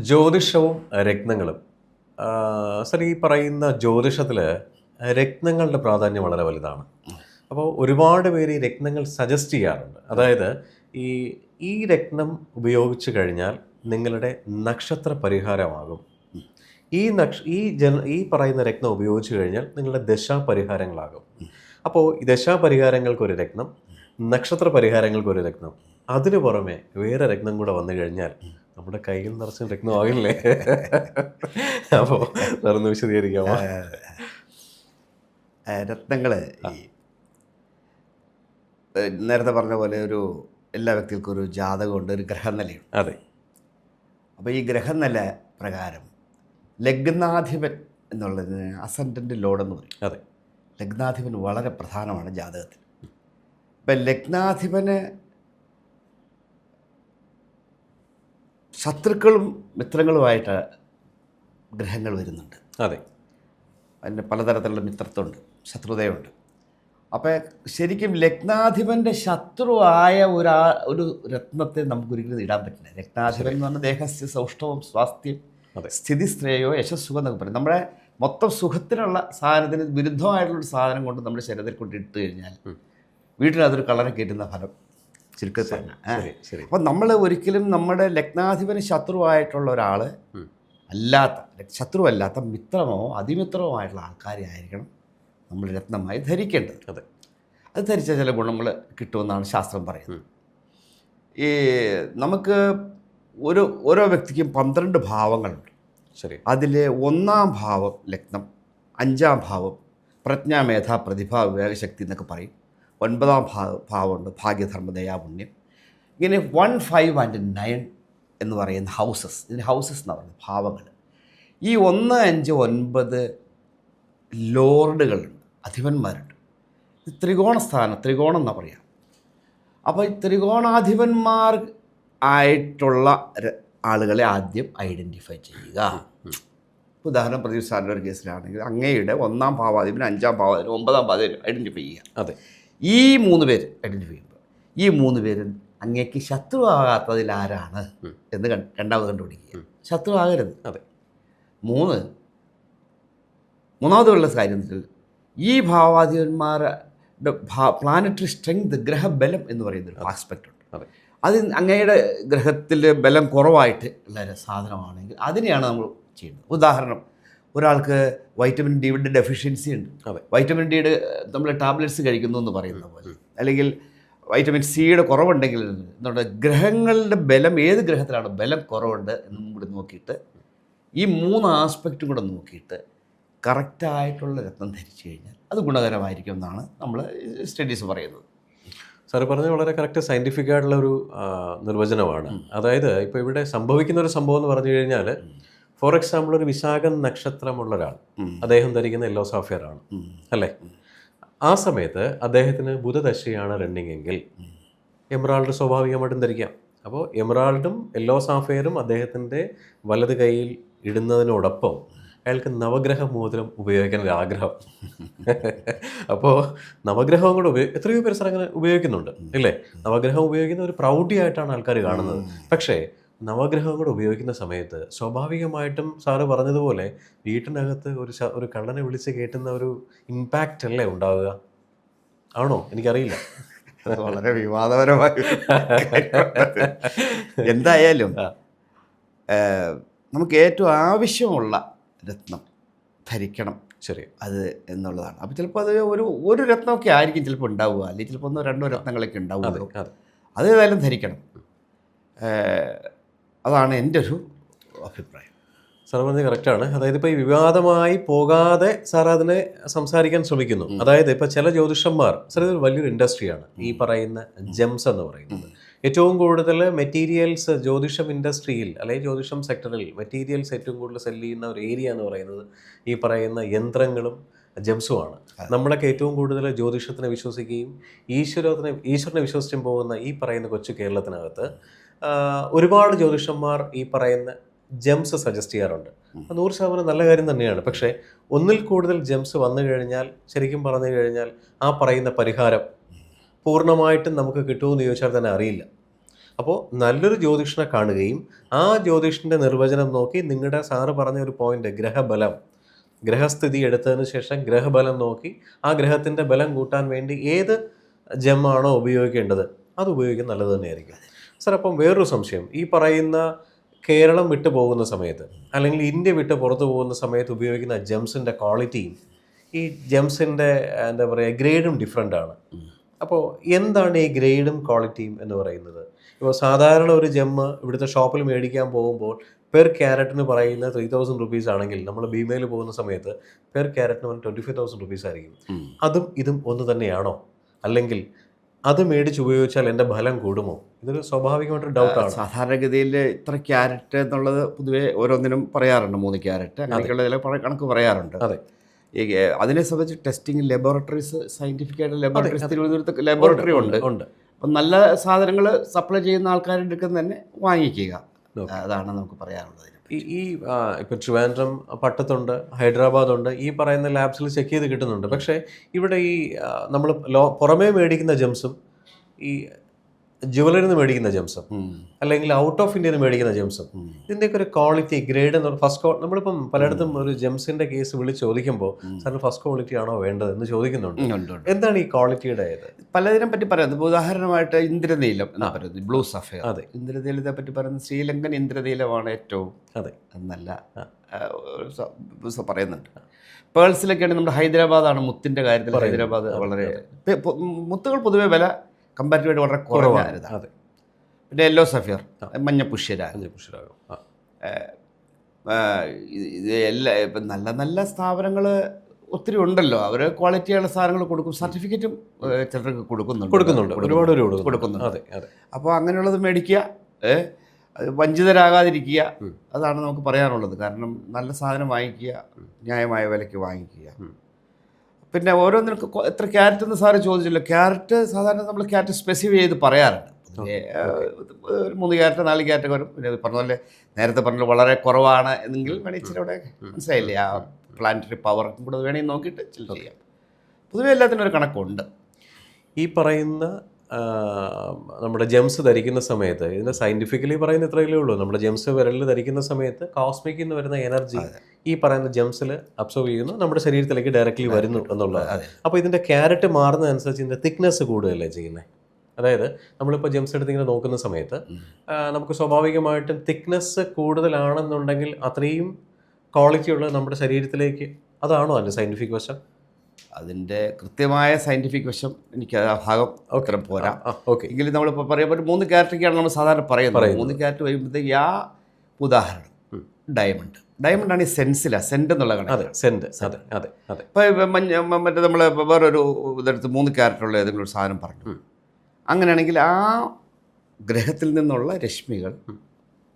ജ്യോതിഷവും രത്നങ്ങളും. Sir, ഈ പറയുന്ന ജ്യോതിഷത്തിൽ രത്നങ്ങളുടെ പ്രാധാന്യം വളരെ വലുതാണ്. അപ്പോൾ ഒരുപാട് പേര് ഈ രത്നങ്ങൾ സജസ്റ്റ് ചെയ്യാറുണ്ട്. അതായത് ഈ ഈ രത്നം ഉപയോഗിച്ച് കഴിഞ്ഞാൽ നിങ്ങളുടെ നക്ഷത്ര പരിഹാരമാകും. ഈ പറയുന്ന രത്നം ഉപയോഗിച്ച് കഴിഞ്ഞാൽ നിങ്ങളുടെ ദശാപരിഹാരങ്ങളാകും. അപ്പോൾ ഈ ദശാപരിഹാരങ്ങൾക്കൊരു രത്നം, നക്ഷത്ര പരിഹാരങ്ങൾക്കൊരു രത്നം, അതിനു പുറമെ വേറെ രത്നം കൂടെ വന്നു കഴിഞ്ഞാൽ നമ്മുടെ കയ്യിൽ നിറച്ചും രത്നമാകില്ലേ? അപ്പോൾ തുറന്ന് വിശദീകരിക്കാമോ? രത്നങ്ങൾ ഈ നേരത്തെ പറഞ്ഞ പോലെ എല്ലാ വ്യക്തികൾക്കും ഒരു ജാതകമുണ്ട്, ഒരു ഗ്രഹനിലയുണ്ട്. അതെ. അപ്പോൾ ഈ ഗ്രഹനില പ്രകാരം ലഗ്നാധിപൻ എന്നുള്ളതിന് അസെൻഡൻ്റ് ലോഡ് എന്ന് പറയും. അതെ. ലഗ്നാധിപൻ വളരെ പ്രധാനമാണ് ജാതകത്തിൽ. ഇപ്പം ലഗ്നാധിപന് ശത്രുക്കളും മിത്രങ്ങളുമായിട്ട് ഗ്രഹങ്ങൾ വരുന്നുണ്ട്. അതെ. അതിന് പലതരത്തിലുള്ള മിത്രത്വമുണ്ട്, ശത്രുതയുണ്ട്. അപ്പോൾ ശരിക്കും ലഗ്നാധിപൻ്റെ ശത്രുവായ ഒരു രത്നത്തെ നമുക്കൊരിക്കലും ഇടാൻ പറ്റില്ല. ലഗ്നാധിപൻ എന്ന് പറഞ്ഞാൽ ദേഹസ്യ സൗഷ്ഠവം സ്വാസ്ഥ്യം സ്ഥിതി ശ്രേയോ യശസ്സുഖം എന്നൊക്കെ പറയും. നമ്മുടെ മൊത്തം സുഖത്തിനുള്ള സാധനത്തിന് വിരുദ്ധമായിട്ടുള്ളൊരു സാധനം കൊണ്ട് നമ്മുടെ ശരീരത്തിൽ കൊണ്ട് ഇട്ട് കഴിഞ്ഞാൽ വീട്ടിലതൊരു കളറെ കയറ്റുന്ന ഫലം ചുരുക്കത്തിൽ തന്നെ. അപ്പം നമ്മൾ ഒരിക്കലും നമ്മുടെ ലഗ്നാധിപന് ശത്രുവായിട്ടുള്ള ഒരാൾ ശത്രുവല്ലാത്ത മിത്രമോ അതിമിത്രമോ ആയിട്ടുള്ള ആൾക്കാരെ ആയിരിക്കണം നമ്മൾ രത്നമായി ധരിക്കേണ്ടത്. അതെ. അത് ധരിച്ച ചില ഗുണങ്ങൾ കിട്ടുമെന്നാണ് ശാസ്ത്രം പറയുന്നത്. ഈ നമുക്ക് ഓരോ വ്യക്തിക്കും 12 ഭാവങ്ങളുണ്ട്. ശരി. അതിൽ 1-ാം ഭാവം ലഗ്നം, 5-ാം ഭാവം പ്രജ്ഞ, മേധ, പ്രതിഭ, വിവേകശക്തി എന്നൊക്കെ പറയും. 9-ാം ഭാവമുണ്ട് ഭാഗ്യധർമ്മ, ദയാപുണ്യം. ഇങ്ങനെ 1, 5 and 9 എന്ന് പറയുന്ന ഹൗസസ്. ഇതിന് ഹൗസസ് എന്ന് പറയുന്നത് ഭാവങ്ങൾ. ഈ 1, 5, 9 ലോർഡുകളുണ്ട്, അധിപന്മാരുണ്ട്. ഇത് ത്രികോണം എന്നാണ് പറയുക. അപ്പോൾ ഈ ത്രികോണാധിപന്മാർ ആയിട്ടുള്ള ആളുകളെ ആദ്യം ഐഡൻറ്റിഫൈ ചെയ്യുക. ഉദാഹരണം പ്രദീപ് സാറിൻ്റെ ഒരു കേസിലാണെങ്കിൽ അങ്ങയുടെ 1-ാം ഭാവാധിപന്, 5-ാം ഭാവാധിപന്, 9-ാം ഭാവാധിപന് ഐഡൻറ്റിഫൈ ചെയ്യുക. അതെ. ഈ 3 പേര് ഐഡൻറ്റിഫൈ ചെയ്യുമ്പോൾ ഈ 3 പേരും അങ്ങേക്ക് ശത്രുവാകാത്തതിൽ ആരാണ് എന്ന് രണ്ടാമത് കണ്ടുപിടിക്കുക. ശത്രുവാകരുത്. അതെ. മൂന്നാമതുള്ള കാര്യത്തിൽ ഈ ഭാവാധിപന്മാരുടെ പ്ലാനറ്ററി സ്ട്രെങ്ത്, ഗ്രഹബലം എന്ന് പറയുന്നൊരു ആസ്പെക്റ്റ് ഉണ്ട്. അതെ. അത് അങ്ങയുടെ ഗ്രഹത്തിൽ ബലം കുറവായിട്ട് ഉള്ള സാധനമാണെങ്കിൽ അതിനെയാണ് നമ്മൾ ചെയ്യുന്നത്. ഉദാഹരണം, ഒരാൾക്ക് വൈറ്റമിൻ ഡിയുടെ ഡെഫിഷ്യൻസി ഉണ്ട്. അതെ. വൈറ്റമിൻ ഡിയുടെ നമ്മൾ ടാബ്ലറ്റ്സ് കഴിക്കുന്നു എന്ന് പറയുന്ന പോലെ, അല്ലെങ്കിൽ വൈറ്റമിൻ സിയുടെ കുറവുണ്ടെങ്കിൽ എന്നുള്ള ഗ്രഹങ്ങളുടെ ബലം, ഏത് ഗ്രഹത്തിലാണ് ബലം കുറവുണ്ട് എന്നും കൂടി നോക്കിയിട്ട് ഈ 3 ആസ്പെക്റ്റും കൂടെ നോക്കിയിട്ട് കറക്റ്റായിട്ടുള്ള രത്നം ധരിച്ചു കഴിഞ്ഞാൽ അത് ഗുണകരമായിരിക്കും എന്നാണ് നമ്മൾ സ്റ്റഡീസ് പറയുന്നത്. സാറ് പറഞ്ഞത് വളരെ കറക്റ്റ് സയൻറ്റിഫിക് ആയിട്ടുള്ള ഒരു നിർവചനമാണ്. അതായത് ഇപ്പോൾ ഇവിടെ സംഭവിക്കുന്ന ഒരു സംഭവം എന്ന് പറഞ്ഞു കഴിഞ്ഞാൽ, ഫോർ എക്സാമ്പിൾ, ഒരു വിശാഖം നക്ഷത്രമുള്ള ഒരാൾ, അദ്ദേഹം ധരിക്കുന്ന യെല്ലോ സാഫിയർ ആണ് അല്ലേ? ആ സമയത്ത് അദ്ദേഹത്തിന് ബുധദശയാണ് റണ്ണിങ് എങ്കിൽ എമറാൾഡ് സ്വാഭാവികമായിട്ടും ധരിക്കാം. അപ്പോൾ എമറാൾഡും യെല്ലോ സാഫിയറും അദ്ദേഹത്തിൻ്റെ വലത് കൈയിൽ ഇടുന്നതിനോടൊപ്പം അയാൾക്ക് നവഗ്രഹ മോതിരം ഉപയോഗിക്കാൻ ഒരു ആഗ്രഹം. അപ്പോൾ നവഗ്രഹം കൂടെ എത്രയോ പേര് സാർ അങ്ങനെ ഉപയോഗിക്കുന്നുണ്ട് ഇല്ലേ? നവഗ്രഹം ഉപയോഗിക്കുന്ന ഒരു പ്രൗഢിയായിട്ടാണ് ആൾക്കാർ കാണുന്നത്. പക്ഷേ നവഗ്രഹം കൂടെ ഉപയോഗിക്കുന്ന സമയത്ത് സ്വാഭാവികമായിട്ടും സാറ് പറഞ്ഞതുപോലെ വീട്ടിനകത്ത് ഒരു കള്ളനെ വിളിച്ച് കയറ്റുന്ന ഒരു ഇമ്പാക്റ്റ് അല്ലേ ഉണ്ടാവുക? ആണോ? എനിക്കറിയില്ല. വളരെ വിവാദപരമായ എന്തായാലും നമുക്ക് ഏറ്റവും ആവശ്യമുള്ള രത്നം ധരിക്കണം. ശരി. അത് എന്നുള്ളതാണ്. അപ്പോൾ ചിലപ്പോൾ അത് ഒരു രത്നമൊക്കെ ആയിരിക്കും ചിലപ്പോൾ ഉണ്ടാവുക, അല്ലെങ്കിൽ ചിലപ്പോൾ 1-2 രത്നങ്ങളൊക്കെ ഉണ്ടാവുമല്ലോ. അത് ഏതായാലും ധരിക്കണം. അതാണ് എൻ്റെ ഒരു അഭിപ്രായം. സാർ പറഞ്ഞത് കറക്റ്റാണ്. അതായത് ഇപ്പോൾ ഈ വിവാദമായി പോകാതെ സാർ അതിനെ സംസാരിക്കാൻ ശ്രമിക്കുന്നു. അതായത് ഇപ്പോൾ ചില ജ്യോതിഷന്മാർ, സാർ ഇതൊരു വലിയൊരു ഇൻഡസ്ട്രിയാണ് ഈ പറയുന്ന ജെംസ് എന്ന് പറയുന്നത്. ഏറ്റവും കൂടുതൽ മെറ്റീരിയൽസ് ജ്യോതിഷം ഇൻഡസ്ട്രിയിൽ അല്ലെങ്കിൽ ജ്യോതിഷം സെക്ടറിൽ മെറ്റീരിയൽസ് ഏറ്റവും കൂടുതൽ സെല് ചെയ്യുന്ന ഒരു ഏരിയ എന്ന് പറയുന്നത് ഈ പറയുന്ന യന്ത്രങ്ങളും ജെംസുമാണ്. നമ്മളൊക്കെ ഏറ്റവും കൂടുതൽ ജ്യോതിഷത്തിനെ വിശ്വസിക്കുകയും ഈശ്വരനെ വിശ്വസിച്ചും പോകുന്ന ഈ പറയുന്ന കൊച്ചു കേരളത്തിനകത്ത് ഒരുപാട് ജ്യോതിഷന്മാർ ഈ പറയുന്ന ജെംസ് സജസ്റ്റ് ചെയ്യാറുണ്ട്. 100% നല്ല കാര്യം തന്നെയാണ്. പക്ഷേ ഒന്നിൽ കൂടുതൽ ജെംസ് വന്നു കഴിഞ്ഞാൽ, ശരിക്കും പറഞ്ഞു കഴിഞ്ഞാൽ, ആ പറയുന്ന പരിഹാരം പൂർണ്ണമായിട്ടും നമുക്ക് കിട്ടുമെന്ന് ചോദിച്ചാൽ തന്നെ അറിയില്ല. അപ്പോൾ നല്ലൊരു ജ്യോതിഷനെ കാണുകയും ആ ജ്യോതിഷൻ്റെ നിർവചനം നോക്കി നിങ്ങളുടെ സാറ് പറഞ്ഞ ഒരു പോയിന്റ് ഗ്രഹബലം, ഗ്രഹസ്ഥിതി എടുത്തതിന് ശേഷം ഗ്രഹബലം നോക്കി ആ ഗ്രഹത്തിൻ്റെ ബലം കൂട്ടാൻ വേണ്ടി ഏത് ജെമ്മാണോ ഉപയോഗിക്കേണ്ടത് അത് ഉപയോഗിക്കുന്നത് നല്ലത് തന്നെയായിരിക്കും. സാർ, അപ്പം വേറൊരു സംശയം, ഈ പറയുന്ന കേരളം വിട്ടു പോകുന്ന സമയത്ത് അല്ലെങ്കിൽ ഇന്ത്യ വിട്ട് പുറത്തു പോകുന്ന സമയത്ത് ഉപയോഗിക്കുന്ന ജെംസിൻ്റെ ക്വാളിറ്റിയും ഈ ജെംസിൻ്റെ എന്താ പറയുക ഗ്രേഡും ഡിഫറെൻ്റ് ആണ്. അപ്പോൾ എന്താണ് ഈ ഗ്രേഡും ക്വാളിറ്റിയും എന്ന് പറയുന്നത്? ഇപ്പോൾ സാധാരണ ഒരു ജെമ്മ് ഇവിടുത്തെ ഷോപ്പിൽ മേടിക്കാൻ പോകുമ്പോൾ പെർ ക്യാരറ്റിന് പറയുന്ന 3000 റുപ്പീസ് ആണെങ്കിൽ നമ്മൾ ഭീമയിൽ പോകുന്ന സമയത്ത് പെർ ക്യാരറ്റിന് 25,000 റുപ്പീസ് ആയിരിക്കും. അതും ഇതും ഒന്ന് തന്നെയാണോ? അല്ലെങ്കിൽ അത് മേടിച്ച് ഉപയോഗിച്ചാൽ എൻ്റെ ഫലം കൂടുമോ? ഇതൊരു സ്വാഭാവികമായിട്ടൊരു ഡൗട്ടാണ്. സാധാരണഗതിയിൽ ഇത്ര ക്യാരറ്റ് എന്നുള്ളത് പൊതുവെ ഓരോന്നിനും പറയാറുണ്ട്, 3 ക്യാരറ്റ് അങ്ങനെയൊക്കെയുള്ള ചില കണക്ക് പറയാറുണ്ട്. അതെ. ഈ അതിനെ സംബന്ധിച്ച് ടെസ്റ്റിംഗ് ലബോറട്ടറീസ്, സയൻറ്റിഫിക് ആയിട്ട് ലബോറട്ടറീസ് തിരുവനന്തപുരത്ത് ലബോറട്ടറി ഉണ്ട്. അപ്പം നല്ല സാധനങ്ങൾ സപ്ലൈ ചെയ്യുന്ന ആൾക്കാരുടെ അടുത്ത് തന്നെ വാങ്ങിക്കുക, അതാണ് നമുക്ക് പറയാനുള്ളത്. ഈ ഇപ്പം ട്രിവാൻഡ്രം, പട്ടത്തുണ്ട്, ഹൈദരാബാദുണ്ട്, ഈ പറയുന്ന ലാബ്സിൽ ചെക്ക് ചെയ്ത് കിട്ടുന്നുണ്ട്. പക്ഷേ ഇവിടെ ഈ നമ്മൾ പുറമേ മേടിക്കുന്ന ജെംസും ഈ ജുവലറിയിൽ നിന്ന് മേടിക്കുന്ന ജെംസും അല്ലെങ്കിൽ ഔട്ട് ഓഫ് ഇന്ത്യയിൽ നിന്ന് മേടിക്കുന്ന ജെംസും ഇതിൻ്റെയൊക്കെ ഒരു ക്വാളിറ്റി ഗ്രേഡ് എന്ന് ഫസ്റ്റ് നമ്മളിപ്പം പലയിടത്തും ഒരു ജെംസിൻ്റെ കേസ് വിളിച്ച് ചോദിക്കുമ്പോൾ സാറിന് ഫസ്റ്റ് ക്വാളിറ്റി ആണോ വേണ്ടത് എന്ന് ചോദിക്കുന്നുണ്ട്. എന്താണ് ഈ ക്വാളിറ്റിയുടെ ഇത്? പലതിനെ പറ്റി പറയുന്നത്, ഇപ്പോൾ ഉദാഹരണമായിട്ട് ഇന്ദ്രനീലം എന്ന് പറയുന്നത്, ബ്ലൂ സഫയർ. അതെ, ഇന്ദ്രനീലത്തെ പറ്റി പറയുന്നത് ശ്രീലങ്കൻ ഇന്ദ്രനീലമാണ് ഏറ്റവും എന്നല്ല പറയുന്നുണ്ട്. പേൾസിലൊക്കെയാണ് നമ്മുടെ ഹൈദരാബാദാണ് മുത്തിൻ്റെ കാര്യത്തിൽ ഹൈദരാബാദ് വളരെ മുത്തുകൾ പൊതുവെ വില കമ്പാരിറ്റീവായിട്ട് വളരെ കുറവാണ്. പിന്നെ യെല്ലോ സഫിയർ, മഞ്ഞ പുഷ്യരാഗം. ഇത് ഇപ്പം നല്ല നല്ല സ്ഥാപനങ്ങൾ ഒത്തിരി ഉണ്ടല്ലോ, അവർ ക്വാളിറ്റിയുള്ള സാധനങ്ങൾ കൊടുക്കും, സർട്ടിഫിക്കറ്റും ചിലർക്ക് കൊടുക്കുന്നുണ്ട്, ഒരുപാട് കൊടുക്കുന്നുണ്ട്. അപ്പോൾ അങ്ങനെയുള്ളത് മേടിക്കുക, വഞ്ചിതരാകാതിരിക്കുക, അതാണ് നമുക്ക് പറയാനുള്ളത്. കാരണം നല്ല സാധനം വാങ്ങിക്കുക, ന്യായമായ വിലയ്ക്ക് വാങ്ങിക്കുക. പിന്നെ ഓരോന്നിനും എത്ര ക്യാരറ്റ് എന്ന് സാറ് ചോദിച്ചല്ലോ. ക്യാരറ്റ് സാധാരണ നമ്മൾ ക്യാരറ്റ് സ്പെസിഫൈ ചെയ്ത് പറയാറുണ്ട്. ഒരു 3 ക്യാരറ്റ് 4 ക്യാരറ്റ് വരും. പിന്നെ പറഞ്ഞ പോലെ നേരത്തെ പറഞ്ഞത് വളരെ കുറവാണ് എന്നെങ്കിൽ വേണമെങ്കിൽ ഇച്ചിരി അവിടെ മനസ്സിലായില്ലേ, ആ പ്ലാനറ്ററി പവർ കൂടെ വേണമെങ്കിൽ നോക്കിയിട്ട് ചെയ്യാം. പൊതുവെ എല്ലാത്തിനും ഒരു കണക്കുണ്ട്. ഈ പറയുന്ന നമ്മുടെ ജെംസ് ധരിക്കുന്ന സമയത്ത് ഇതിൻ്റെ സയൻറ്റിഫിക്കലി പറയുന്ന ഇത്രയല്ലേ ഉള്ളൂ. നമ്മുടെ ജെംസ് വിരലിൽ ധരിക്കുന്ന സമയത്ത് കോസ്മിക്കിൽ നിന്ന് വരുന്ന എനർജി ഈ പറയുന്ന ജെംസിൽ അബ്സോർവ് ചെയ്യുന്നു, നമ്മുടെ ശരീരത്തിലേക്ക് ഡയറക്റ്റ്ലി വരുന്നു എന്നുള്ളതാണ്. അപ്പോൾ ഇതിൻ്റെ ക്യാരറ്റ് മാറുന്നതനുസരിച്ച് ഇതിൻ്റെ തിക്നെസ് കൂടുകയല്ലേ ചെയ്യുന്നത്? അതായത് നമ്മളിപ്പോൾ ജെംസ് എടുത്ത് ഇങ്ങനെ നോക്കുന്ന സമയത്ത് നമുക്ക് സ്വാഭാവികമായിട്ടും തിക്നെസ് കൂടുതലാണെന്നുണ്ടെങ്കിൽ അത്രയും ക്വാളിറ്റി ഉള്ളത് നമ്മുടെ ശരീരത്തിലേക്ക്, അതാണോ അതിൻ്റെ സയൻറ്റിഫിക് വശം? അതിൻ്റെ കൃത്യമായ സയൻറ്റിഫിക് വശം എനിക്ക് ആ ഭാഗം ഉത്തരം പോരാ. എങ്കിലും നമ്മളിപ്പോൾ പറയുമ്പോൾ 3 ക്യാരറ്റൊക്കെയാണ് നമ്മൾ സാധാരണ പറയുന്നത്. 3 ക്യാരറ്റ് വരുമ്പോഴത്തേക്ക് ആ ഉദാഹരണം ഡയമണ്ടാണ് ഈ സെൻറ്റ് എന്നുള്ള കണക്ക്. ഇപ്പോൾ മറ്റേ നമ്മൾ വേറൊരു ഇതെടുത്ത് 3 ക്യാരറ്റുള്ള ഏതെങ്കിലും ഒരു സാധനം പറഞ്ഞു, അങ്ങനെയാണെങ്കിൽ ആ ഗ്രഹത്തിൽ നിന്നുള്ള രശ്മികൾ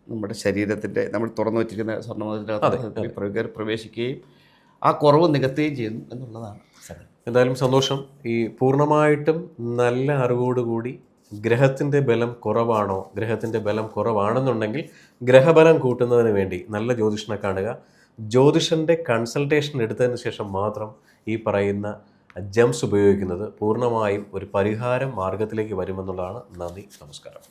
നമ്മുടെ ശരീരത്തിൻ്റെ നമ്മൾ തുറന്നു വച്ചിരിക്കുന്ന സ്വർണ്ണമോതിരത്തിൽ പ്രവേശിക്കുകയും ആ കുറവ് നികത്തുകയും ചെയ്യുന്നു എന്നുള്ളതാണ്. എന്തായാലും സന്തോഷം. ഈ പൂർണ്ണമായിട്ടും നല്ല അറിവോടുകൂടി ഗ്രഹത്തിൻ്റെ ബലം കുറവാണോ, ഗ്രഹത്തിൻ്റെ ബലം കുറവാണെന്നുണ്ടെങ്കിൽ ഗ്രഹബലം കൂട്ടുന്നതിന് വേണ്ടി നല്ല ജ്യോതിഷനെ കാണുക. ജ്യോതിഷൻ്റെ കൺസൾട്ടേഷൻ എടുത്തതിന് ശേഷം മാത്രം ഈ പറയുന്ന ജെംസ് ഉപയോഗിക്കുന്നത് പൂർണ്ണമായും ഒരു പരിഹാരം മാർഗത്തിലേക്ക് വരുമെന്നുള്ളതാണ്. നന്ദി, നമസ്കാരം.